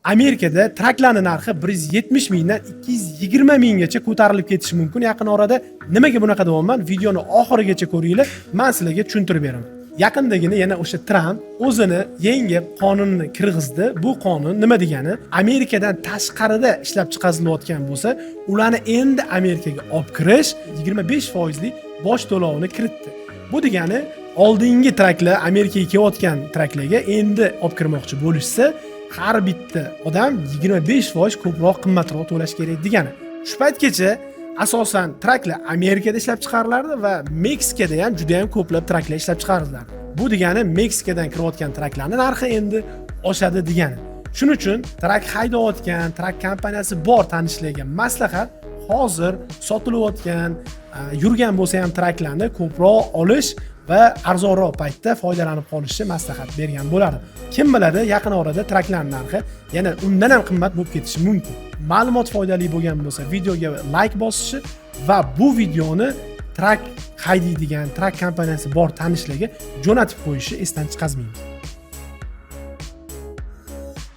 Amerikada traklarning narxi 170 mingdan 220 minggacha ko'tarilib ketishi mumkin yaqin orada. Nimaga bunaqa deyapman? Videoni oxirigacha ko'ringlar, men sizlarga tushuntirib beraman. Yaqindagina yana o'sha Trump o'zini yangi qonunni kirgizdi. Bu qonun nima degani? Amerikadan tashqarida ishlab chiqarilayotgan bo'lsa, ularni endi Amerikaga olib kirish 25% lik boj to'lovini kiritdi. Bu degani oldingi traklar Amerikaga kelayotgan traklarga endi olib kirmoqchi bo'lishsa, har bitta odam 25% ko'proq qimmatroq to'lash kerak degani. Shu paytgacha asosan traklar Amerikada ishlab chiqarilardi va Meksikada ham juda ham ko'plab traklar ishlab chiqariladi. Bu degani Meksikadan kirayotgan traklarning narxi endi oshadi degani. Shuning uchun trak haydayotgan, trak kompaniyasi bor tanishlarga maslahat, hozir sotilayotgan, yurgan bo'lsa ham traklarni ko'proq olish va arzonroq paytda foydalanib qolishni maslahat bergan bo'ladi. Kim biladi, yaqin orada traklarning narxi yana undan ham qimmat bo'lib ketishi mumkin. Ma'lumot foydali bo'lgan bo'lsa, videoga like bosishi va bu videoni trak haydaydigan, trak kompaniyasi bor tanishlarga jo'natib qo'yishi esdan chiqazmaymiz.